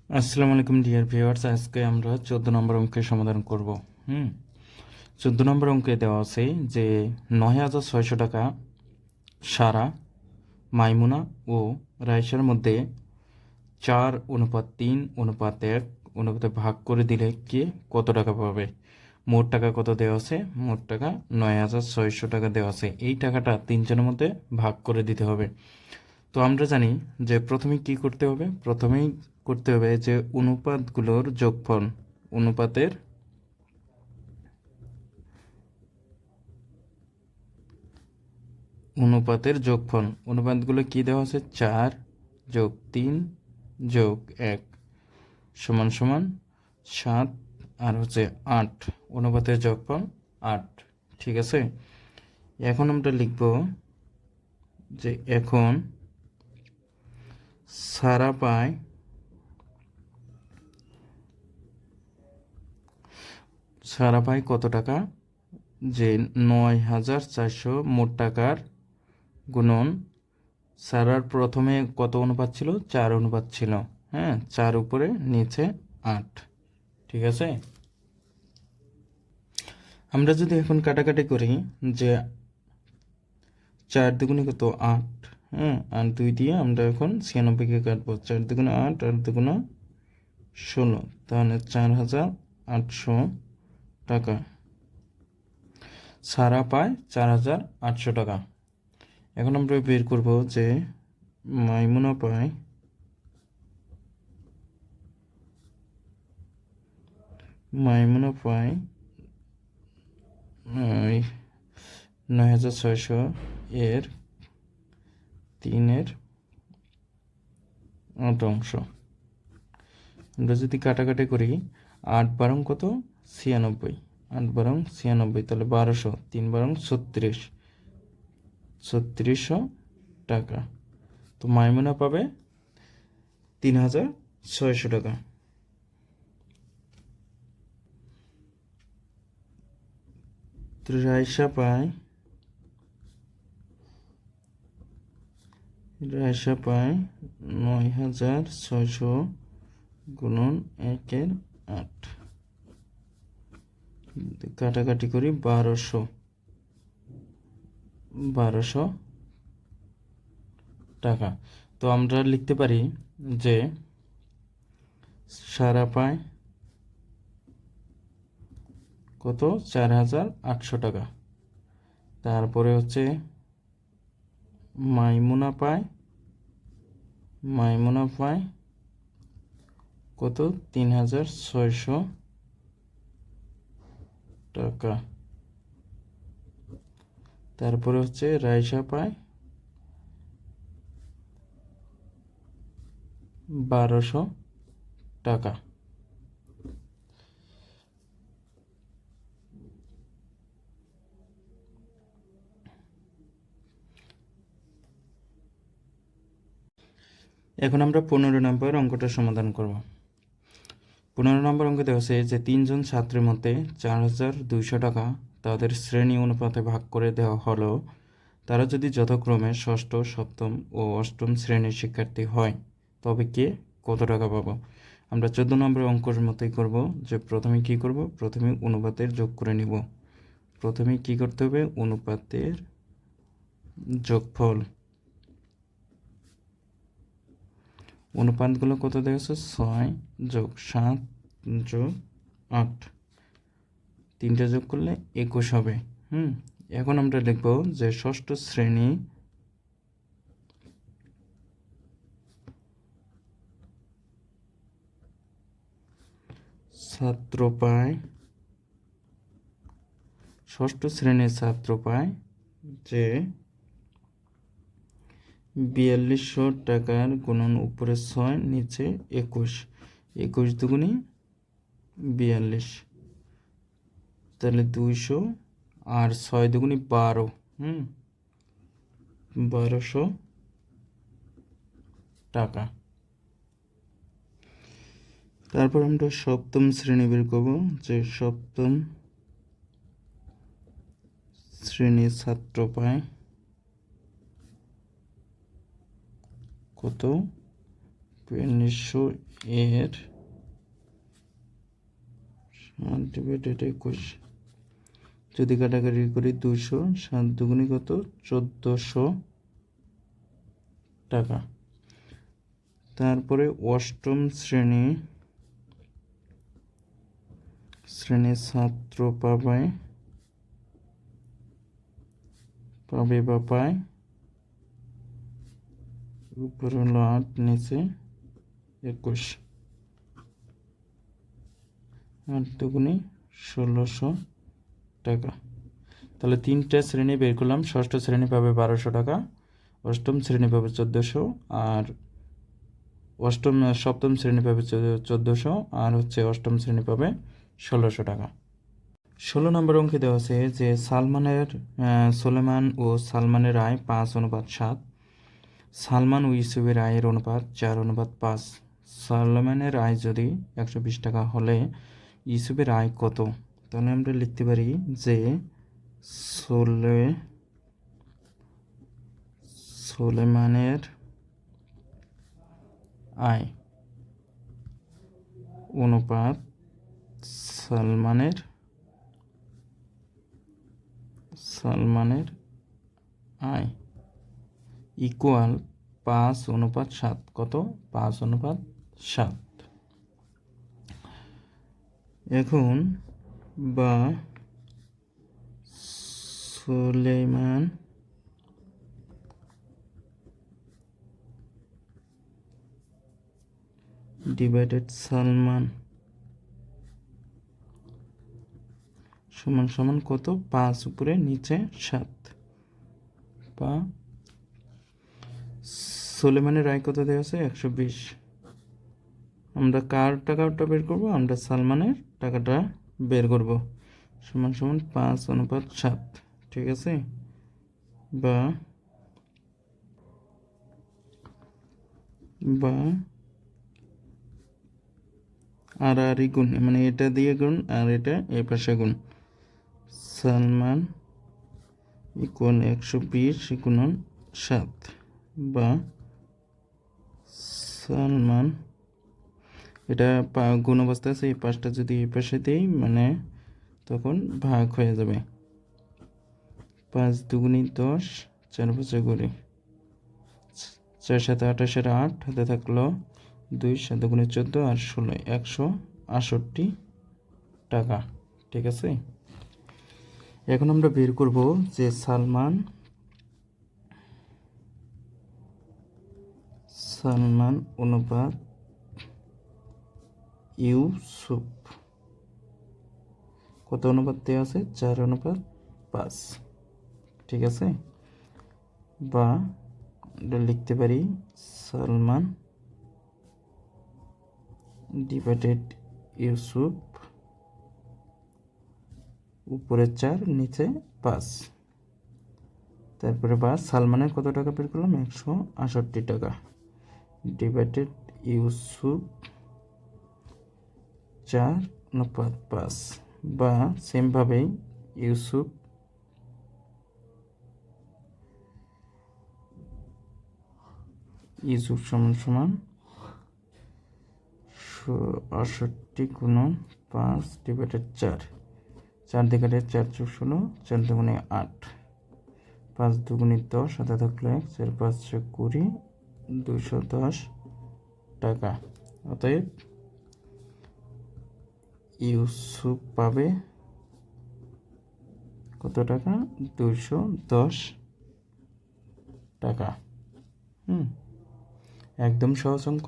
আসসালামু আলাইকুম dear viewers, আজকে আমরা 14 নম্বর অঙ্কের সমাধান করব। 14 নম্বর অঙ্কে দেওয়া আছে যে 9,600 টাকা সারা, মাইমুনা ও রাইসার মধ্যে 4:3:1 অনুপাতে ভাগ করে দিলে কে কত টাকা পাবে। মোট টাকা কত দেওয়া আছে? মোট টাকা 9,600 টাকা দেওয়া আছে। এই টাকাটা তিনজনের মধ্যে ভাগ করে দিতে হবে। তো আমরা জানি যে প্রথমে কি করতে হবে, প্রথমেই করতে হবে যে অনুপাতগুলোর যোগফল। অনুপাতের অনুপাতের যোগফল, অনুপাতগুলো কি দেওয়া আছে? 4+3+1 সমান সমান 7 আর হচ্ছে 8। অনুপাতের যোগফল 8। ঠিক আছে, এখন আমরা লিখব যে এখন সারা পায় কত টাকা, যে 9,400 মোট টাকার গুণন সারার প্রথমে কত অনুপাত ছিল? 4 অনুপাত ছিল। হ্যাঁ, 4 উপরে নিচে 8। ঠিক আছে, আমরা যদি এখন কাটাকাটি করি যে 4 দুগুণে কত? 8। হ্যাঁ, আর 2 দিয়ে আমরা এখন 96কে কাটবো। 4 দুগুণে 8 আর দুগুণে 16, তাহলে 4,800 টাকা। সারা পায় 4,800 টাকা। এখন আমরা বের করব যে মাইমুনা পায় 9,600 এর 3/8 আমরা যদি কাটাকাটি করি, 8 বারং কত? 96। 8 বারং 96, তাহলে 1200। 3 বারং 36, 3600 টাকা। তো মাইমুনা পাবে 3,600 টাকা। তো রাইসা পায় 9,600 গুণন 1/8। কাটাকাটি করি, 1200 টাকা। তো আমরা লিখতে পারি যে সারা পায় কত? 4,800 টাকা। তারপরে হচ্ছে মাইমুনা পায় কত? 3,600 টাকা। তারপরে হচ্ছে রাইসা পায় 1,200 টাকা। এখন আমরা 15 নম্বর অঙ্কটা সমাধান করব। 15 নম্বর অঙ্কে দেওয়া আছে যে 3 জন ছাত্রের মধ্যে 4,200 টাকা তাদের শ্রেণী অনুপাতে ভাগ করে দেওয়া হলো। তারা যদি যথাক্রমে ষষ্ঠ, সপ্তম ও অষ্টম শ্রেণীর শিক্ষার্থী হয় তবে কে কত টাকা পাবো। আমরা 14 নম্বর অঙ্কের মতোই করব, যে প্রথমে কি করব? প্রথমে অনুপাতের যোগ করে নিব। প্রথমে কি করতে হবে? অনুপাতের যোগফল। অনুপাতগুলো কত দেওয়া আছে? 6+7+8, 3টা যোগ করলে 21 হবে। এখন আমরা লিখব যে ষষ্ঠ শ্রেণী ছাত্র পায়, ষষ্ঠ শ্রেণীর ছাত্র পায় যে 4,200 টাকার গুণন উপরে 6 নিচে 21। 21 দুগুণে 42, তাহলে 200 আর 6 দুগুণে 12। 1,200 টাকা। তারপর আমরা সপ্তম শ্রেণী বের করব, যে সপ্তম শ্রেণীর ছাত্র পায় কত? 1500 এর 7/21 যদি কাটাকাটি করি 200, 7 দুগুণে কত 1400 টাকা। তারপরে অষ্টম শ্রেণীর ছাত্র পাবে বা পায়, উপরে হলো 8, নিচে 21, 8 দুগুণে 1600 টাকা। তাহলে 3টা শ্রেণী বের করলাম। ষষ্ঠ শ্রেণী পাবে 1200 টাকা, অষ্টম শ্রেণী পাবে 1400, আর সপ্তম শ্রেণী পাবে 1400, আর অষ্টম শ্রেণী পাবে 1600 টাকা। 16 নম্বর অঙ্কে দেওয়া আছে যে সুলেমান ও সালমানের আয় 5:7, সালমান ও ইউসুফের আয়ের অনুপাত 4:5। সালমানের আয় যদি 120 টাকা হলে ইউসুফের আয় কত? তাহলে আমরা লিখতে পারি যে সুলেমানের আয় অনুপাত সালমানের আয় ইকুয়াল 5:7। কত? 5:7। এখন বা সুলেমান ডিভাইডেড সালমান সমান কত? 5 উপরে নিচে 7। বা সুলেমানের আয় কত দেওয়া আছে? 120। আমরা কার টাকাটা বের করব? আমরা সালমানের টাকাটা বের করব। সমান 5:7, ঠিক আছে? বা আর গুণ, মানে এটা দিয়ে গুণ আর এটা এই পাশে গুণ। সালমান ইকুয়াল 120 গুণন 7, বা সালমান, এটা গুণ অবস্থা আছে, এই পাশটা যদি এই পাশে দিই মানে তখন ভাগ হয়ে যাবে। 5 দুগুণে 10, 4 5 গুণে 4 7 28 8, হাতে থাকলো 2, 7 গুণে 14 আর 16, 168 টাকা, ঠিক আছে? এখন আমরা বের করব যে সালমান অনুপাত ইউসুফ কত অনুপাত দেওয়া আছে? 4:5, ঠিক আছে? বা এটা লিখতে পারি সালমান ডিভাইডেড ইউসুফ, উপরে 4 নিচে 5। তারপরে বা সালমানের কত টাকা বের করলাম? 168 টাকা, ডিভাইডেড ইউসুফ 4:5। বা সেমভাবেই ইউসুফ সমান 68 গুণন 5 ডিভাইডেড 4, 4 দিকে 4 × 16, 4 দুগুণে 8, 5 দুগুণে 10, হাতে থাকলে 4 5 20, 210 টাকা। অতএব ইউসুফ পাবে কত টাকা? 210 টাকা। একদম সহজ অঙ্ক।